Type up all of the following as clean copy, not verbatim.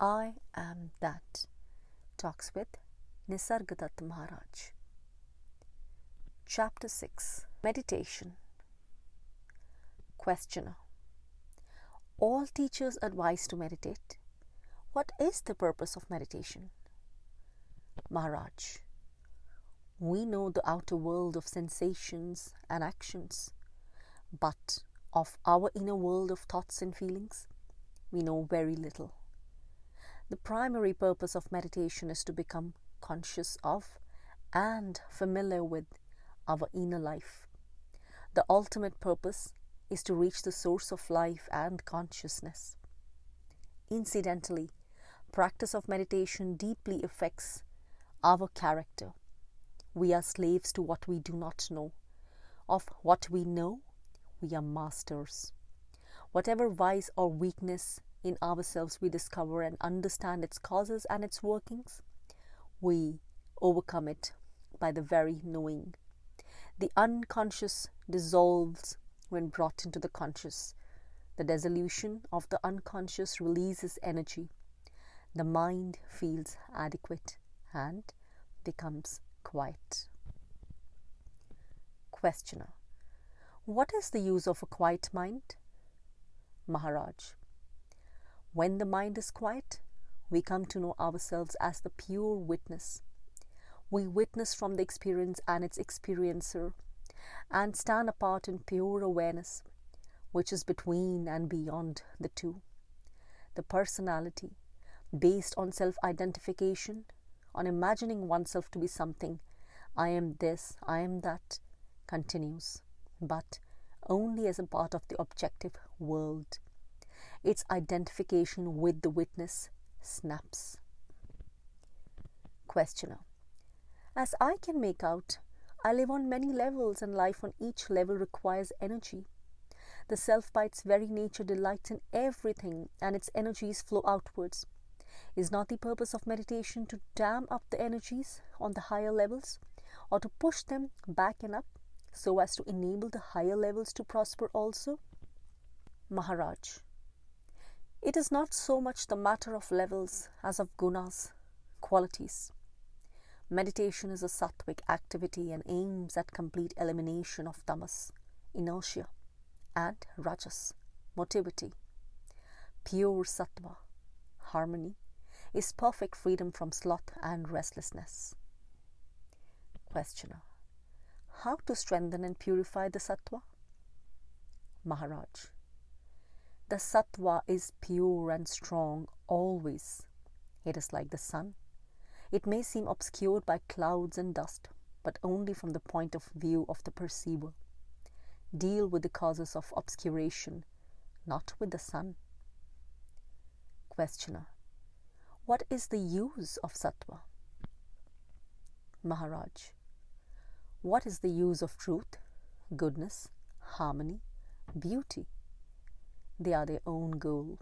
I am that. Talks with Nisargadatta Maharaj. Chapter 6. Meditation. Questioner. All teachers advise to meditate. What is the purpose of meditation? Maharaj. We know the outer world of sensations and actions, but of our inner world of thoughts and feelings, we know very little. The primary purpose of meditation is to become conscious of and familiar with our inner life. The ultimate purpose is to reach the source of life and consciousness. Incidentally, practice of meditation deeply affects our character. We are slaves to what we do not know. Of what we know, we are masters. Whatever vice or weakness in ourselves we discover and understand its causes and its workings, we overcome it by the very knowing. The unconscious dissolves when brought into the conscious. The dissolution of the unconscious releases energy. The mind feels adequate and becomes quiet. Questioner. What is the use of a quiet mind? Maharaj. When the mind is quiet, we come to know ourselves as the pure witness. We witness from the experience and its experiencer and stand apart in pure awareness, which is between and beyond the two. The personality, based on self-identification, on imagining oneself to be something, I am this, I am that, continues, but only as a part of the objective world. Its identification with the witness snaps. Questioner. As I can make out, I live on many levels and life on each level requires energy. The self by its very nature delights in everything and its energies flow outwards. Is not the purpose of meditation to dam up the energies on the higher levels or to push them back and up so as to enable the higher levels to prosper also? Maharaj. It is not so much the matter of levels as of gunas, qualities. Meditation is a sattvic activity and aims at complete elimination of tamas, inertia, and rajas, motivity. Pure sattva, harmony, is perfect freedom from sloth and restlessness. Questioner. How to strengthen and purify the sattva? Maharaj. The sattva is pure and strong always. It is like the sun. It may seem obscured by clouds and dust, but only from the point of view of the perceiver. Deal with the causes of obscuration, not with the sun. Questioner. What is the use of sattva? Maharaj. What is the use of truth, goodness, harmony, beauty? They are their own goal.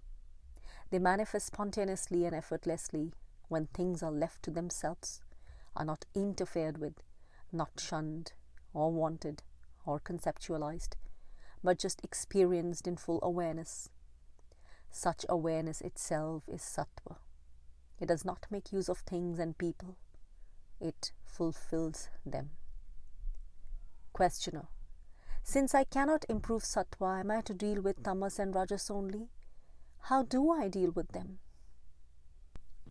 They manifest spontaneously and effortlessly when things are left to themselves, are not interfered with, not shunned or wanted or conceptualized, but just experienced in full awareness. Such awareness itself is sattva. It does not make use of things and people. It fulfills them. Questioner. Since I cannot improve sattva, am I to deal with tamas and rajas only? How do I deal with them?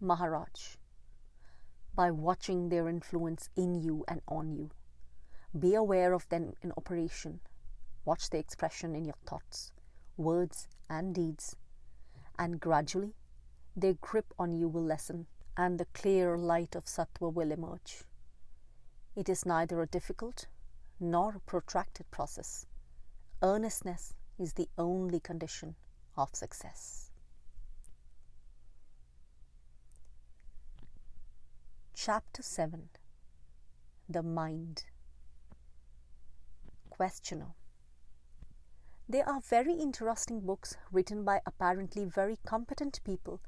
Maharaj. By watching their influence in you and on you. Be aware of them in operation. Watch their expression in your thoughts, words and deeds. And gradually, their grip on you will lessen and the clear light of sattva will emerge. It is neither a difficult nor a protracted process. Earnestness is the only condition of success. Chapter 7. The Mind. Questioner. There are very interesting books written by apparently very competent people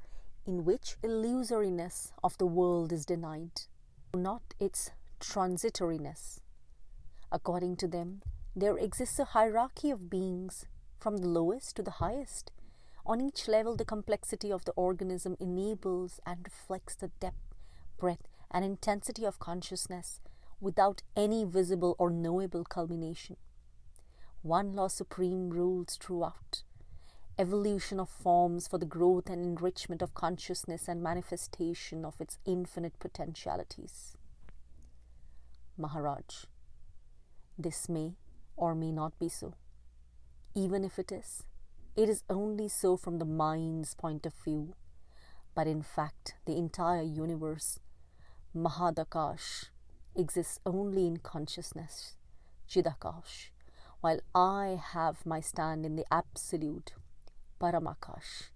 in which illusoriness of the world is denied, not its transitoriness. According to them, there exists a hierarchy of beings from the lowest to the highest, On each level, the complexity of the organism enables and reflects the depth, breadth, and intensity of consciousness without any visible or knowable culmination. One law supreme rules throughout. Evolution of forms for the growth and enrichment of consciousness and manifestation of its infinite potentialities. Maharaj, this may or may not be so. Even if it is only so from the mind's point of view. But in fact, the entire universe, Mahadakash, exists only in consciousness, Chidakash, while I have my stand in the absolute, Paramakash.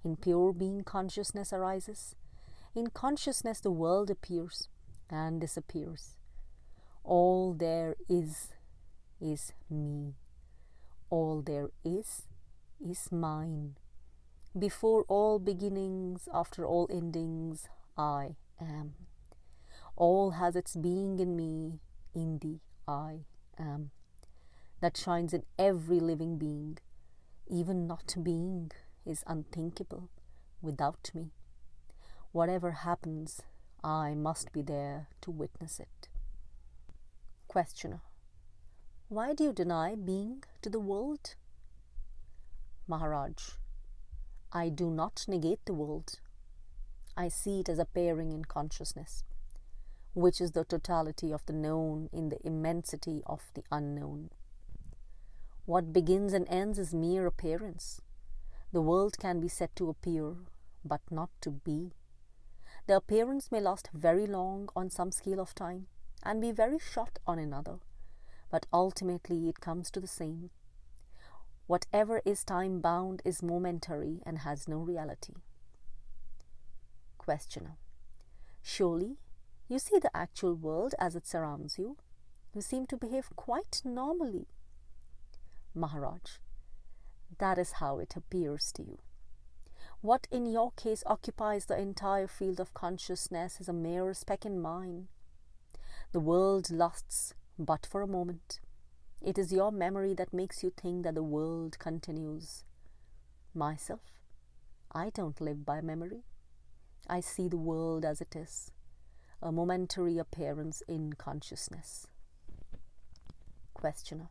In pure being, consciousness arises. In consciousness, the world appears and disappears. All there is me. All there is mine. Before all beginnings, after all endings, I am. All has its being in me, in the I am, that shines in every living being. Even not being is unthinkable without me. Whatever happens, I must be there to witness it. Questioner: why do you deny being to the world? Maharaj: I do not negate the world. I see it as appearing in consciousness, which is the totality of the known in the immensity of the unknown. What begins and ends is mere appearance. The world can be said to appear, but not to be. The appearance may last very long on some scale of time and be very short on another, but ultimately it comes to the same. Whatever is time-bound is momentary and has no reality. Questioner: surely you see the actual world as it surrounds you. You seem to behave quite normally. Maharaj: that is how it appears to you. What in your case occupies the entire field of consciousness is a mere speck in mine. The world lasts but for a moment. It is your memory that makes you think that the world continues. Myself, I don't live by memory. I see the world as it is, a momentary appearance in consciousness. Questioner: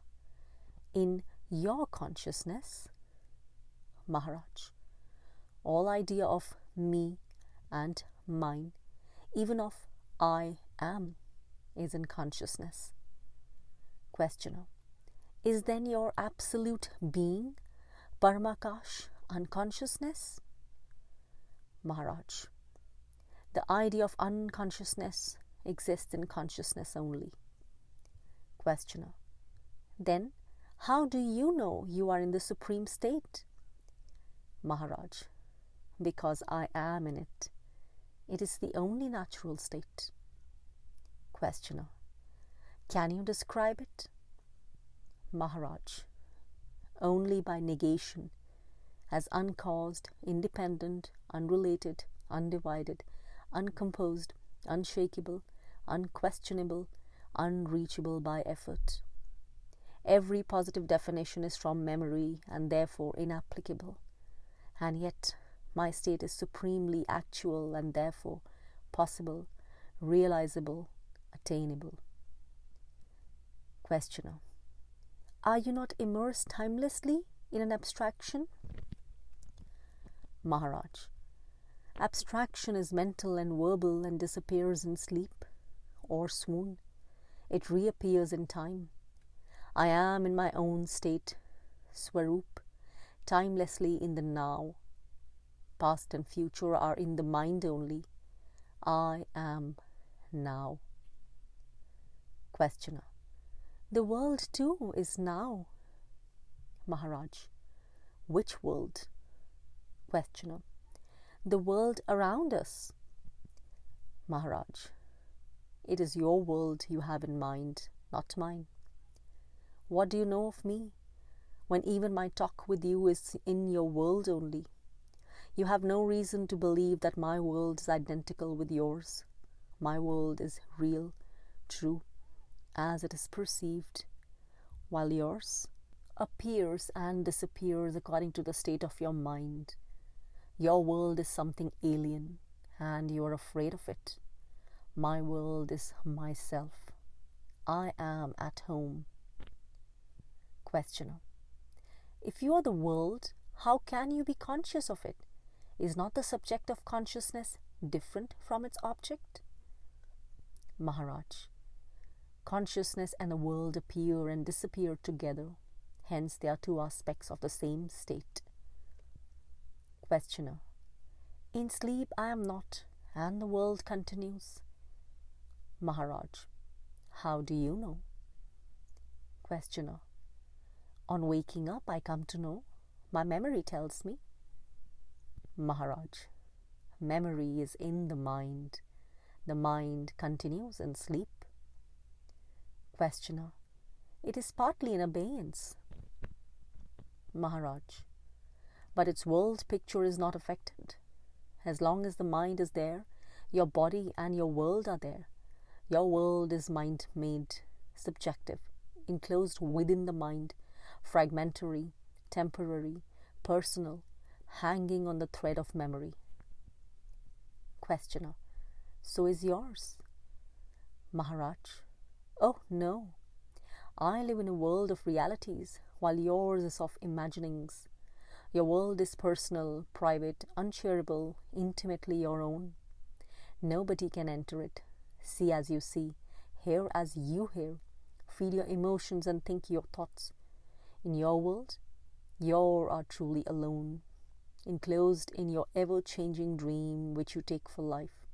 in your consciousness? Maharaj: all idea of me and mine, even of I am, is in consciousness. Questioner: is then your absolute being, Paramakash, unconsciousness? Maharaj: the idea of unconsciousness exists in consciousness only. Questioner: then how do you know you are in the supreme state? Maharaj: because I am in it. It is the only natural state. Questioner: can you describe it? Maharaj: only by negation, as uncaused, independent, unrelated, undivided, uncomposed, unshakable, unquestionable, unreachable by effort. Every positive definition is from memory and therefore inapplicable. And yet my state is supremely actual and therefore possible, realizable, attainable. Questioner: are you not immersed timelessly in an abstraction? Maharaj: abstraction is mental and verbal and disappears in sleep or swoon. It reappears in time. I am in my own state, Swarup, timelessly in the now. Past and future are in the mind only. I am now. Questioner: the world too is now. Maharaj: which world? Questioner: the world around us. Maharaj: it is your world you have in mind, not mine. What do you know of me, when even my talk with you is in your world only? You have no reason to believe that my world is identical with yours. My world is real, true, as it is perceived, while yours, appears and disappears according to the state of your mind. Your world is something alien and you are afraid of it. My world is myself. I am at home. Questioner. If you are the world, how can you be conscious of it? Is not the subject of consciousness different from its object? Maharaj. Consciousness and the world appear and disappear together. Hence, they are two aspects of the same state. Questioner. In sleep I am not, and the world continues. Maharaj. How do you know? Questioner. On waking up I come to know. My memory tells me. Maharaj. Memory is in the mind. The mind continues in sleep. Questioner. It is partly in abeyance. Maharaj. But its world picture is not affected. As long as the mind is there, your body and your world are there. Your world is mind-made, subjective, enclosed within the mind, fragmentary, temporary, personal, hanging on the thread of memory. Questioner. So is yours. Maharaj. Oh no. I live in a world of realities, while yours is of imaginings. Your world is personal, private, unshareable, intimately your own. Nobody can enter it. See as you see, hear as you hear, feel your emotions and think your thoughts. In your world, you are truly alone, enclosed in your ever-changing dream which you take for life.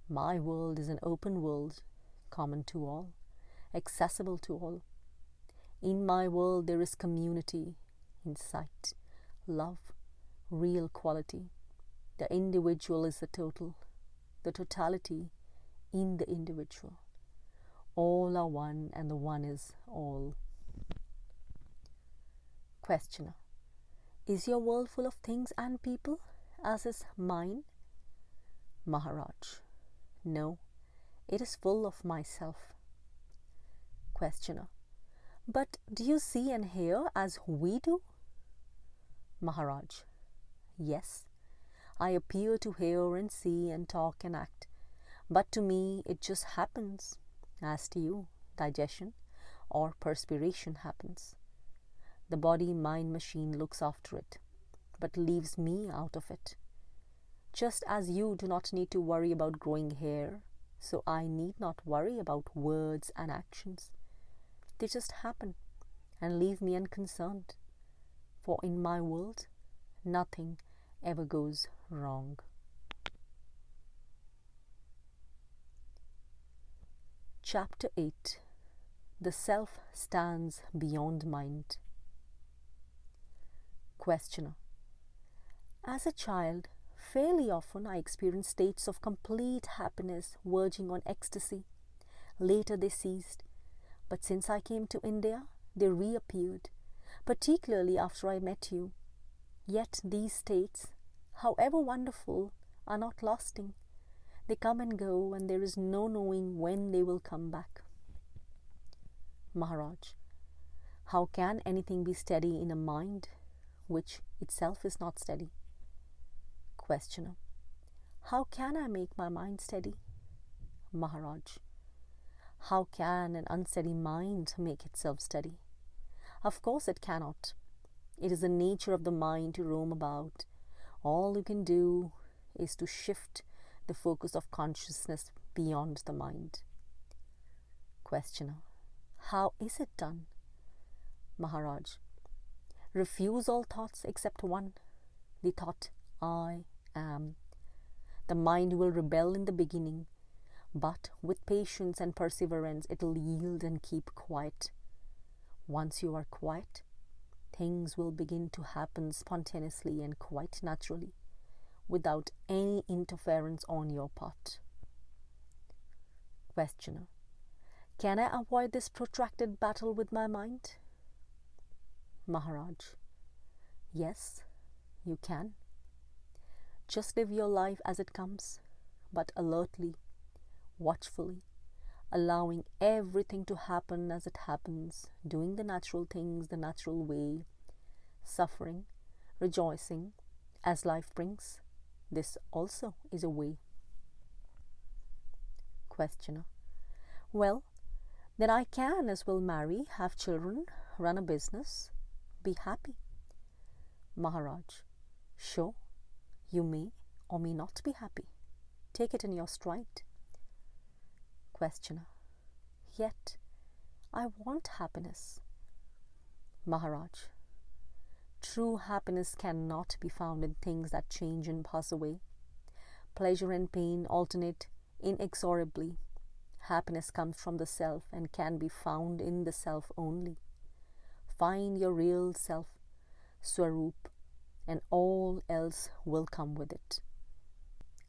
My world is an open world, common to all, accessible to all. In my world there is community, insight, love, real quality. The individual is the total, the totality in the individual. All are one and the one is all. Questioner. Is your world full of things and people, as is mine? Maharaj. No, it is full of myself. Questioner. But do you see and hear as we do? Maharaj. Yes, I appear to hear and see and talk and act, but to me it just happens. As to you, digestion or perspiration happens. The body-mind machine looks after it, but leaves me out of it. Just as you do not need to worry about growing hair, so I need not worry about words and actions. They just happen and leave me unconcerned. For in my world, nothing ever goes wrong. Chapter 8. The Self Stands Beyond Mind. Questioner. As a child, fairly often I experienced states of complete happiness verging on ecstasy. Later they ceased, but since I came to India, they reappeared, particularly after I met you. Yet these states, however wonderful, are not lasting. They come and go, and there is no knowing when they will come back. Maharaj. How can anything be steady in a mind which itself is not steady? Questioner. How can I make my mind steady? Maharaj. How can an unsteady mind make itself steady? Of course it cannot. It is the nature of the mind to roam about. All you can do is to shift the focus of consciousness beyond the mind. Questioner. How is it done? Maharaj. Refuse all thoughts except one, the thought I am. The mind will rebel in the beginning, but with patience and perseverance it will yield and keep quiet. Once you are quiet, things will begin to happen spontaneously and quite naturally, without any interference on your part. Questioner. Can I avoid this protracted battle with my mind? Maharaj. Yes, you can. Just live your life as it comes, but alertly, watchfully, allowing everything to happen as it happens, doing the natural things the natural way, suffering, rejoicing as life brings. This also is a way. Questioner: well, then I can as well marry, have children, run a business, be happy. Maharaj: sure, you may or may not be happy. Take it in your stride. Questioner: yet I want happiness. Maharaj: true happiness cannot be found in things that change and pass away. Pleasure and pain alternate inexorably. Happiness comes from the self and can be found in the self only. Find your real self, Swarup, and all else will come with it.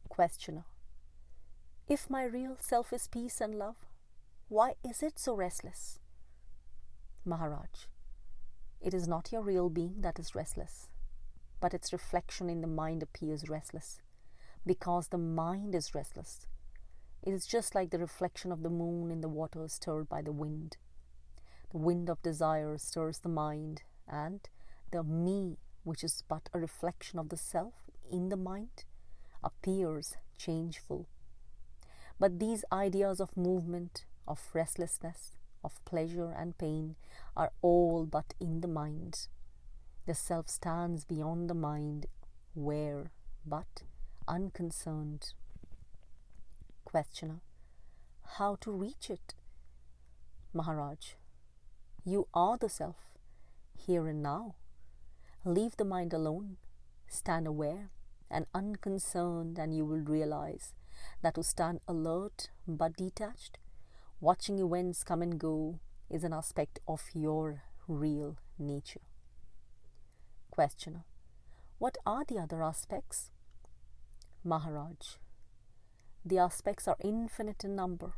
Questioner: if my real self is peace and love, why is it so restless? Maharaj: it is not your real being that is restless, but its reflection in the mind appears restless, because the mind is restless. It is just like the reflection of the moon in the water stirred by the wind. The wind of desire stirs the mind, and the me, which is but a reflection of the self in the mind, appears changeful. But these ideas of movement, of restlessness, of pleasure and pain are all but in the mind. The self stands beyond the mind, aware but unconcerned. Questioner: how to reach it? Maharaj: you are the self, here and now. Leave the mind alone, stand aware and unconcerned, and you will realize that to stand alert but detached, watching events come and go, is an aspect of your real nature. Questioner: what are the other aspects? Maharaj: the aspects are infinite in number.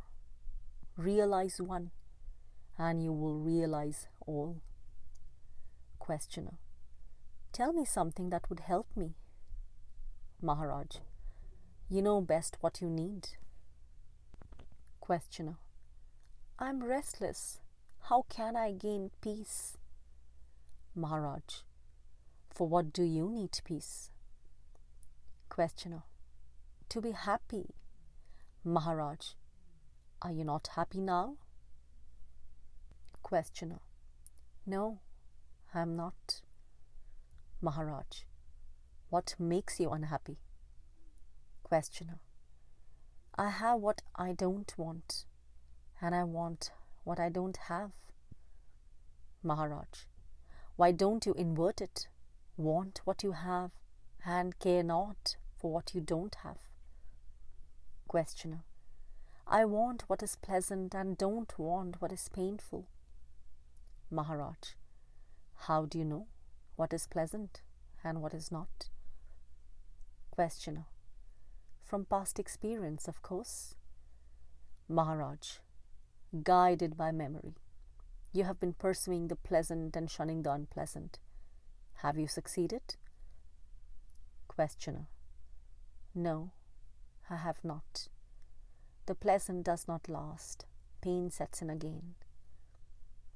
Realize one, and you will realize all. Questioner: tell me something that would help me. Maharaj: you know best what you need. Questioner: I am restless. How can I gain peace? Maharaj: for what do you need peace? Questioner: to be happy. Maharaj: are you not happy now? Questioner: no, I am not. Maharaj: what makes you unhappy? Questioner: I have what I don't want, and I want what I don't have. Maharaj: why don't you invert it? Want what you have and care not for what you don't have. Questioner: I want what is pleasant and don't want what is painful. Maharaj: how do you know what is pleasant and what is not? Questioner: from past experience, of course. Maharaj: guided by memory, you have been pursuing the pleasant and shunning the unpleasant. Have you succeeded? Questioner: no, I have not. The pleasant does not last. Pain sets in again.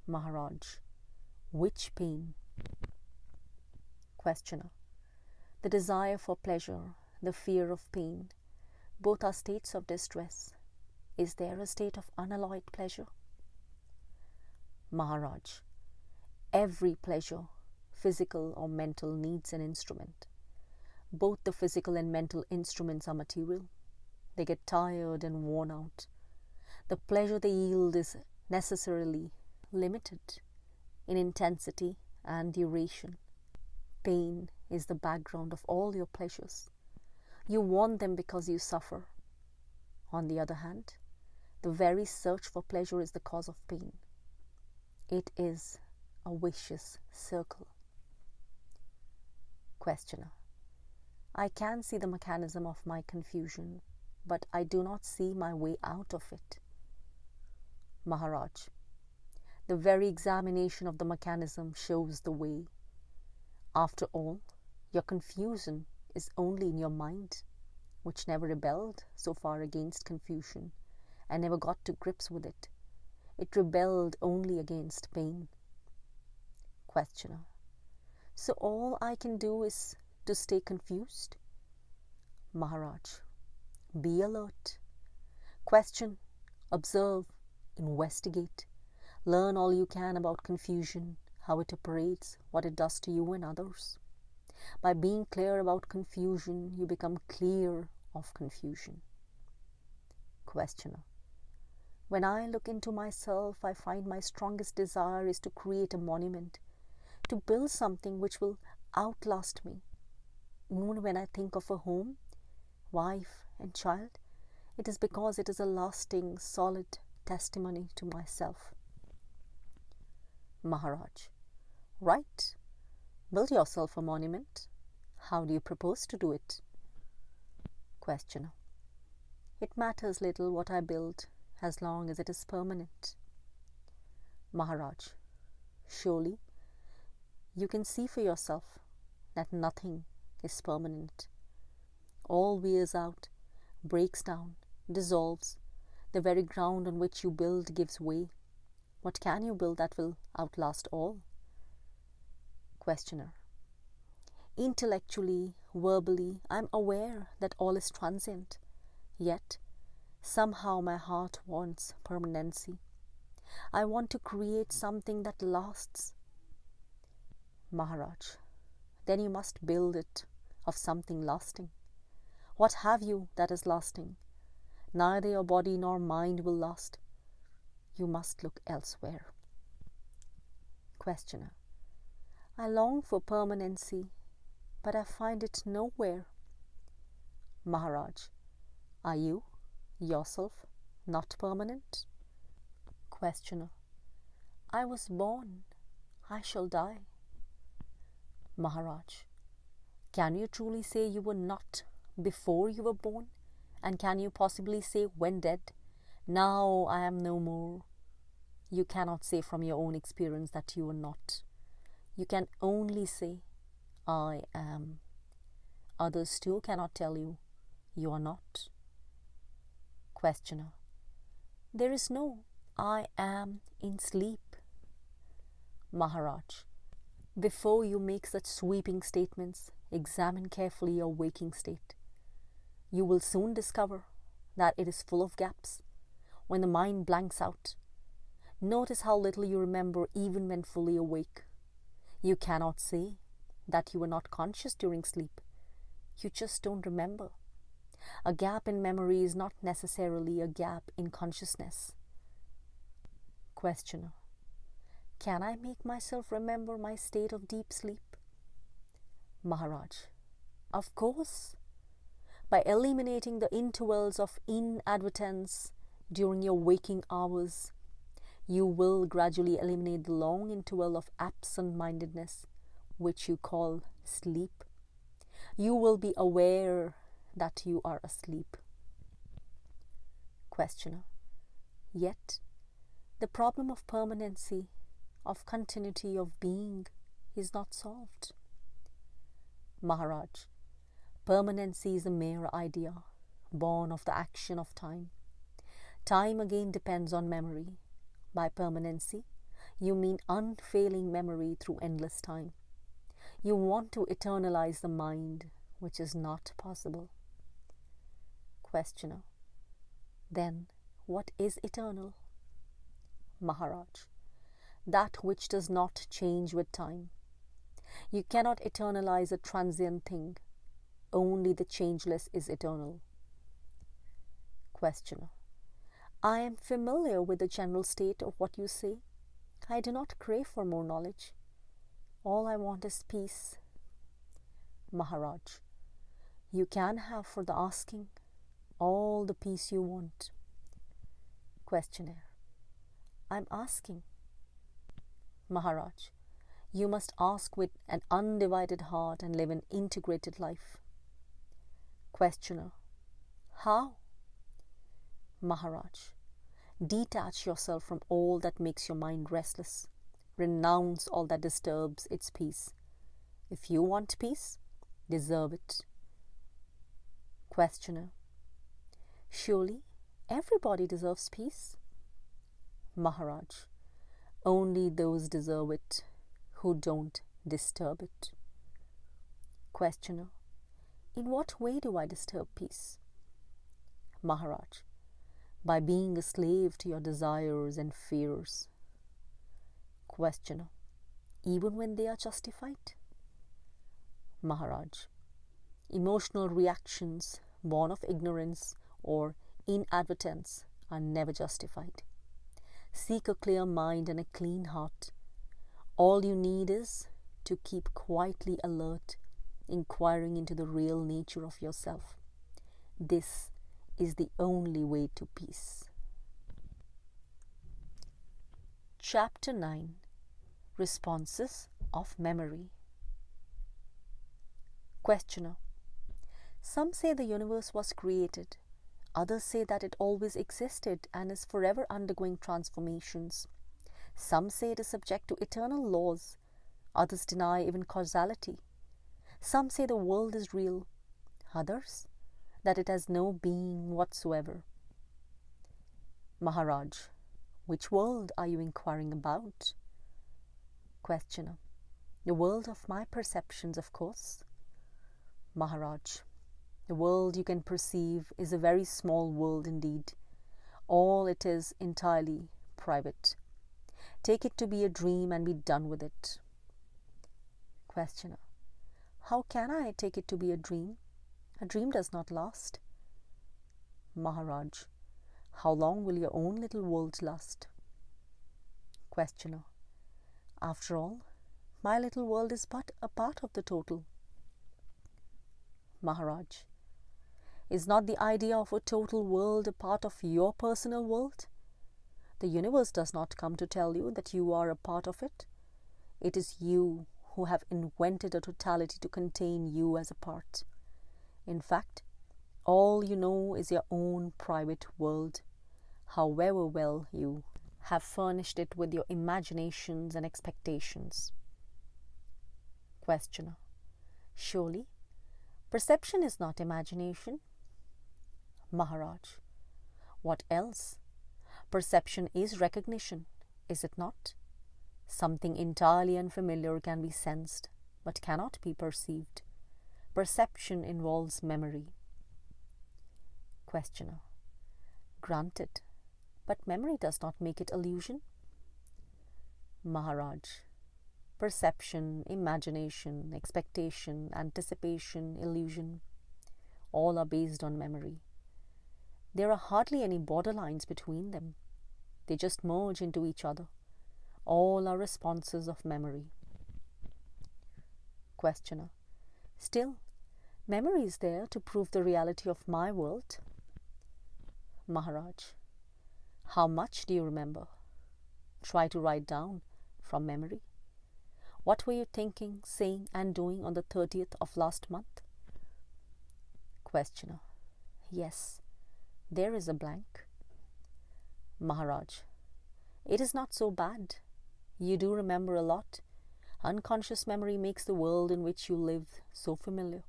Maharaj: which pain? Questioner: the desire for pleasure, the fear of pain, both are states of distress. Is there a state of unalloyed pleasure? Maharaj: every pleasure, physical or mental, needs an instrument. Both the physical and mental instruments are material. They get tired and worn out. The pleasure they yield is necessarily limited in intensity and duration. Pain is the background of all your pleasures. You want them because you suffer. On the other hand, the very search for pleasure is the cause of pain. It is a vicious circle. Questioner: I can see the mechanism of my confusion, but I do not see my way out of it. Maharaj: the very examination of the mechanism shows the way. After all, your confusion is only in your mind, which never rebelled so far against confusion and never got to grips with it. It rebelled only against pain. Questioner. So all I can do is to stay confused? Maharaj. Be alert. Question, observe, investigate. Learn all you can about confusion, how it operates, what it does to you and others. By being clear about confusion, you become clear of confusion. Questioner. When I look into myself, I find my strongest desire is to create a monument, to build something which will outlast me. Even when I think of a home, wife and child, it is because it is a lasting, solid testimony to myself. Maharaj. Right. Build yourself a monument. How do you propose to do it? Questioner. It matters little what I build, as long as it is permanent. Maharaj. Surely, you can see for yourself that nothing is permanent. All wears out, breaks down, dissolves. The very ground on which you build gives way. What can you build that will outlast all? Questioner. Intellectually, verbally, I am aware that all is transient. Yet, somehow my heart wants permanency. I want to create something that lasts. Maharaj. Then you must build it of something lasting. What have you that is lasting? Neither your body nor mind will last. You must look elsewhere. Questioner. I long for permanency, but I find it nowhere. Maharaj. Are you, yourself, not permanent? Questioner. I was born. I shall die. Maharaj. Can you truly say you were not before you were born? And can you possibly say when dead, now I am no more? You cannot say from your own experience that you are not. You can only say, I am. Others too cannot tell you, you are not. Questioner. There is no I am in sleep. Maharaj. Before you make such sweeping statements, examine carefully your waking state. You will soon discover that it is full of gaps. When the mind blanks out, notice how little you remember even when fully awake. You cannot say that you were not conscious during sleep. You just don't remember. A gap in memory is not necessarily a gap in consciousness. Questioner. Can I make myself remember my state of deep sleep? Maharaj. Of course. By eliminating the intervals of inadvertence during your waking hours, you will gradually eliminate the long interval of absent-mindedness, which you call sleep. You will be aware that you are asleep. Questioner. Yet, the problem of permanency, of continuity of being, is not solved. Maharaj. Permanency is a mere idea, born of the action of time. Time again depends on memory. By permanency, you mean unfailing memory through endless time. You want to eternalize the mind, which is not possible. Questioner. Then, what is eternal? Maharaj. That which does not change with time. You cannot eternalize a transient thing. Only the changeless is eternal. Questioner. I am familiar with the general state of what you say. I do not crave for more knowledge. All I want is peace. Maharaj. You can have for the asking all the peace you want. Questioner. I am asking. Maharaj. You must ask with an undivided heart and live an integrated life. Questioner. How? Maharaj. Detach yourself from all that makes your mind restless. Renounce all that disturbs its peace. If you want peace, deserve it. Questioner. Surely Everybody deserves peace. Maharaj, only those deserve it who don't disturb it. Questioner, in what way do I disturb peace? Maharaj, by being a slave to your desires and fears. Questioner, even when they are justified? Maharaj, emotional reactions born of ignorance or inadvertence are never justified. Seek a clear mind and a clean heart. All you need is to keep quietly alert, inquiring into the real nature of yourself. This is the only way to peace. Chapter 9. Responses of Memory. Questioner, some say the universe was created. Others say that it always existed and is forever undergoing transformations. Some say it is subject to eternal laws. Others deny even causality. Some say the world is real. Others that it has no being whatsoever. Maharaj, which world are you inquiring about? Questioner, the world of my perceptions, of course. Maharaj, the world you can perceive is a very small world indeed. All it is entirely private. Take it to be a dream and be done with it. Questioner, how can I take it to be a dream? A dream does not last. Maharaj, how long will your own little world last? Questioner, after all, my little world is but a part of the total. Maharaj, is not the idea of a total world a part of your personal world? The universe does not come to tell you that you are a part of it. It is you who have invented a totality to contain you as a part. In fact, all you know is your own private world, however well you have furnished it with your imaginations and expectations. Questioner, surely perception is not imagination? Maharaj, what else? Perception is recognition, is it not? Something entirely unfamiliar can be sensed, but cannot be perceived. Perception involves memory. Questioner, granted, but memory does not make it illusion? Maharaj, perception, imagination, expectation, anticipation, illusion, all are based on memory. There are hardly any borderlines between them. They just merge into each other. All are responses of memory. Questioner, still, memory is there to prove the reality of my world. Maharaj, how much do you remember? Try to write down from memory. What were you thinking, saying and doing on the 30th of last month? Questioner, yes, there is a blank. Maharaj, it is not so bad. You do remember a lot. Unconscious memory makes the world in which you live so familiar.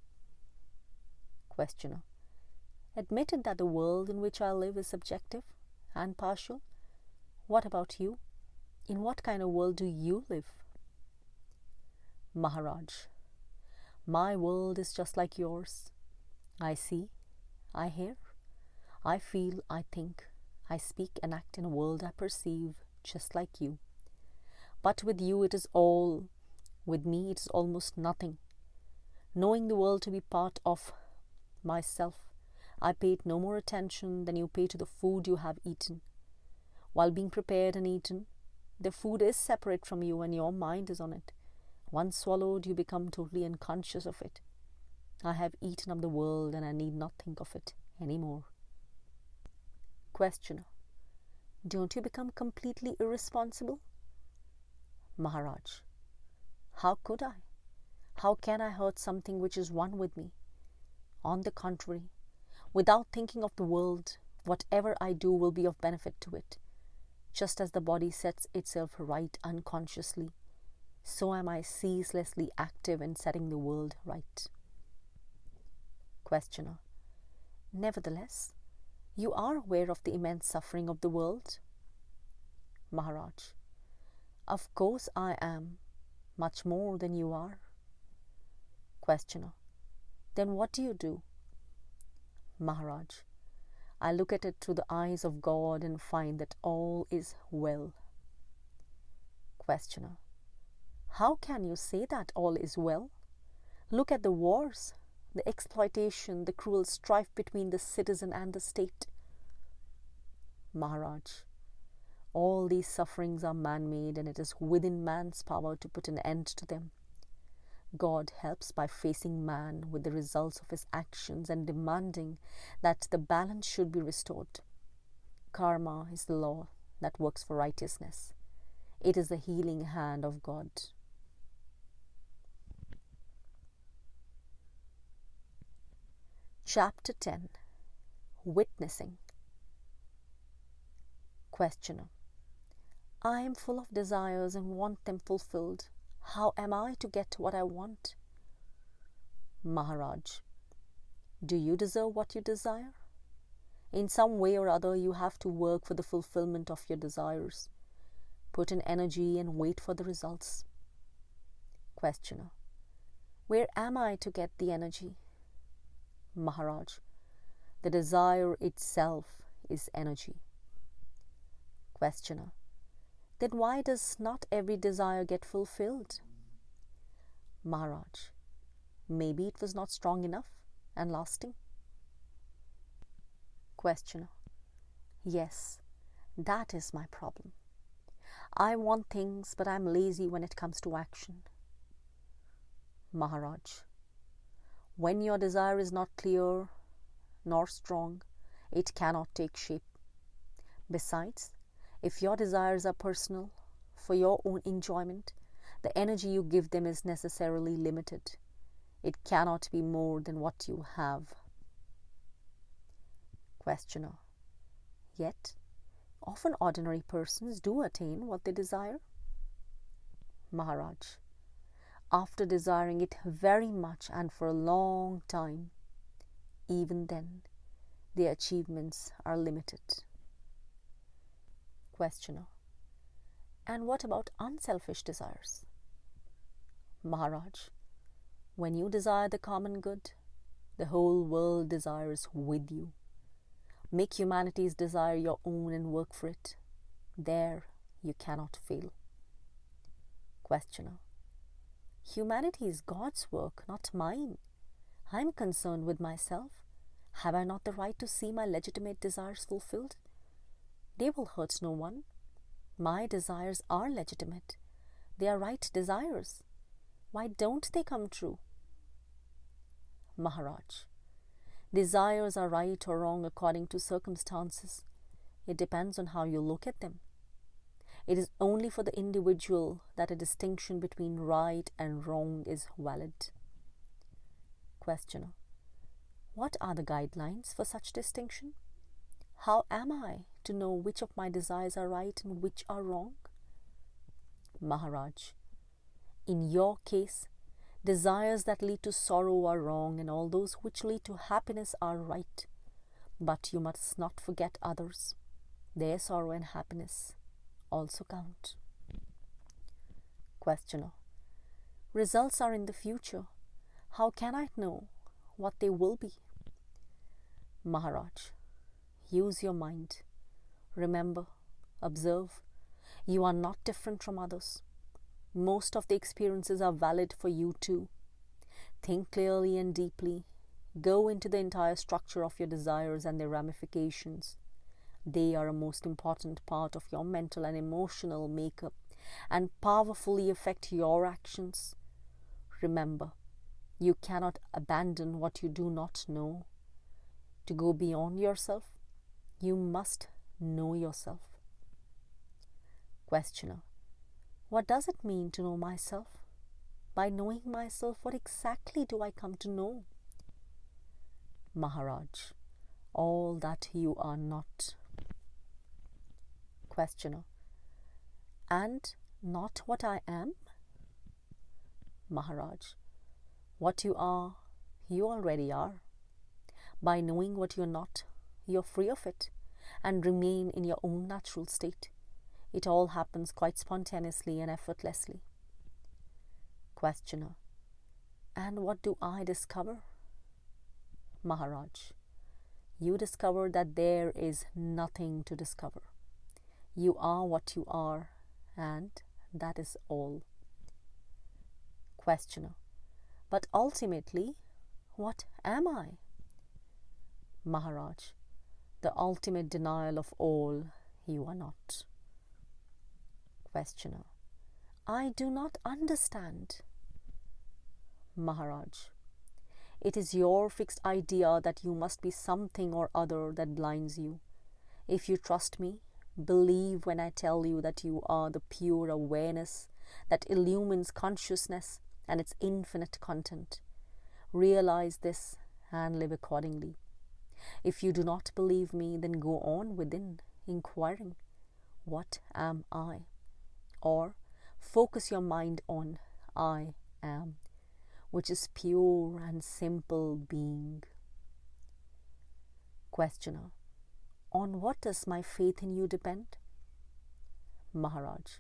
Questioner, admitted that the world in which I live is subjective and partial. What about you? In what kind of world do you live? Maharaj, my world is just like yours. I see, I hear, I feel, I think, I speak and act in a world I perceive just like you. But with you it is all, with me it is almost nothing. Knowing the world to be part of myself, I paid no more attention than you pay to the food you have eaten. While being prepared and eaten, the food is separate from you and your mind is on it. Once swallowed, you become totally unconscious of it. I have eaten up the world and I need not think of it anymore. Questioner, don't you become completely irresponsible? Maharaj, how could I? How can I hurt something which is one with me? On the contrary, without thinking of the world, whatever I do will be of benefit to it. Just as the body sets itself right unconsciously, so am I ceaselessly active in setting the world right. Questioner, nevertheless, You are aware of the immense suffering of the world? Maharaj: Of course I am, much more than you are. Questioner: Then what do you do? Maharaj: I look at it through the eyes of God and find that all is well. Questioner: How can you say that all is well? Look at the wars, the exploitation, the cruel strife between the citizen and the state. Maharaj: All these sufferings are man-made, and it is within man's power to put an end to them. God helps by facing man with the results of his actions and demanding that the balance should be restored. Karma is the law that works for righteousness. It is the healing hand of God. Chapter 10. Witnessing. Questioner: I am full of desires and want them fulfilled. How am I to get what I want? Maharaj: Do you deserve what you desire? In some way or other, you have to work for the fulfillment of your desires. Put in energy and wait for the results. Questioner: Where am I to get the energy? Maharaj: The desire itself is energy. Questioner: Then why does not every desire get fulfilled? Maharaj: Maybe it was not strong enough and lasting. Questioner: Yes, that is my problem. I want things, but I am lazy when it comes to action. Maharaj: When your desire is not clear nor strong, it cannot take shape. Besides, if your desires are personal, for your own enjoyment, the energy you give them is necessarily limited. It cannot be more than what you have. Questioner: Yet, often ordinary persons do attain what they desire. Maharaj: After desiring it very much and for a long time, even then, their achievements are limited. Questioner: And what about unselfish desires? Maharaj: When you desire the common good, the whole world desires with you. Make humanity's desire your own and work for it. There you cannot fail. Questioner: Humanity is God's work, not mine. I am concerned with myself. Have I not the right to see my legitimate desires fulfilled? They will hurt no one. My desires are legitimate. They are right desires. Why don't they come true? Maharaj: Desires are right or wrong according to circumstances. It depends on how you look at them. It is only for the individual that a distinction between right and wrong is valid. Questioner: What are the guidelines for such distinction? How am I to know which of my desires are right and which are wrong? Maharaj: In your case, desires that lead to sorrow are wrong and all those which lead to happiness are right. But you must not forget others. Their sorrow and happiness also count. Questioner: Results are in the future. How can I know what they will be? Maharaj: Use your mind. Remember, observe. You are not different from others. Most of the experiences are valid for you too. Think clearly and deeply. Go into the entire structure of your desires and their ramifications. They are a most important part of your mental and emotional makeup and powerfully affect your actions. Remember, you cannot abandon what you do not know. To go beyond yourself, you must know yourself. Questioner: What does it mean to know myself? By knowing myself, what exactly do I come to know? Maharaj: All that you are not. Questioner: And not what I am? Maharaj: What you are, you already are. By knowing what you are not, you're free of it and remain in your own natural state. It all happens quite spontaneously and effortlessly. Questioner: and what do I discover? Maharaj: you discover that there is nothing to discover. You are what you are, and that is all. Questioner: but ultimately, what am I? Maharaj: the ultimate denial of all, you are not. Questioner: I do not understand. Maharaj: it is your fixed idea that you must be something or other that blinds you. If you trust me, believe when I tell you that you are the pure awareness that illumines consciousness and its infinite content. Realize this and live accordingly. If you do not believe me, then go on within, inquiring, what am I? Or focus your mind on I am, which is pure and simple being. Questioner: on what does my faith in you depend? Maharaj: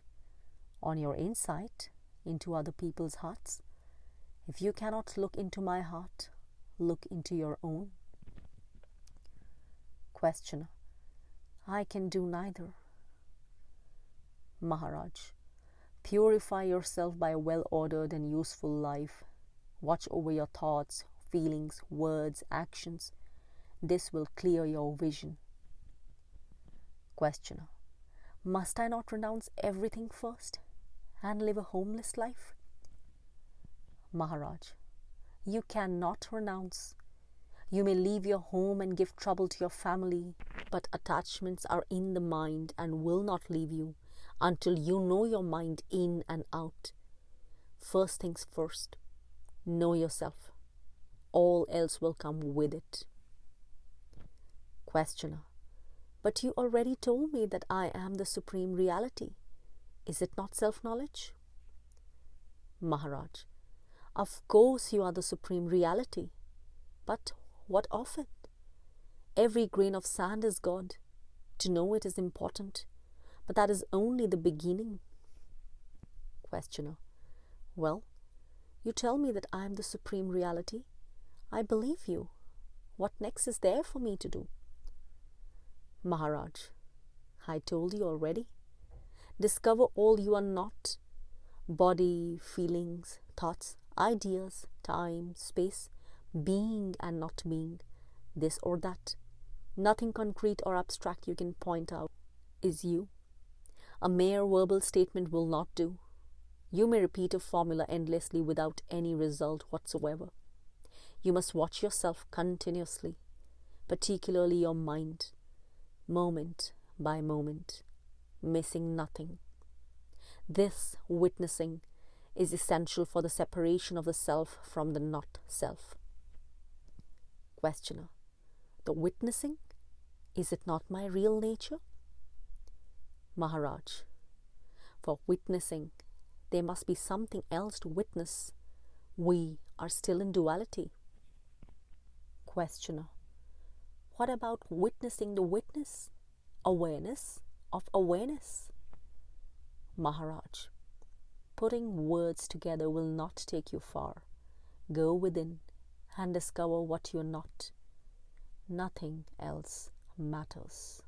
on your insight into other people's hearts. If you cannot look into my heart, look into your own. Questioner: I can do neither. Maharaj: purify yourself by a well-ordered and useful life. Watch over your thoughts, feelings, words, actions. This will clear your vision. Questioner: must I not renounce everything first and live a homeless life? Maharaj: you cannot renounce. You may leave your home and give trouble to your family, but attachments are in the mind and will not leave you until you know your mind in and out. First things first, know yourself. All else will come with it. Questioner: but you already told me that I am the supreme reality. Is it not self-knowledge? Maharaj: of course you are the supreme reality, but what of it? Every grain of sand is God. To know it is important, but that is only the beginning. Questioner: well, you tell me that I am the supreme reality. I believe you. What next is there for me to do? Maharaj: I told you already. Discover all you are not. Body, feelings, thoughts, ideas, time, space, being and not being, this or that. Nothing concrete or abstract you can point out is you. A mere verbal statement will not do. You may repeat a formula endlessly without any result whatsoever. You must watch yourself continuously, particularly your mind, moment by moment, missing nothing. This witnessing is essential for the separation of the self from the not self. Questioner: the witnessing, is it not my real nature? Maharaj: for witnessing, there must be something else to witness. We are still in duality. Questioner: what about witnessing the witness, awareness of awareness? Maharaj: putting words together will not take you far. Go within and discover what you are not. Nothing else matters.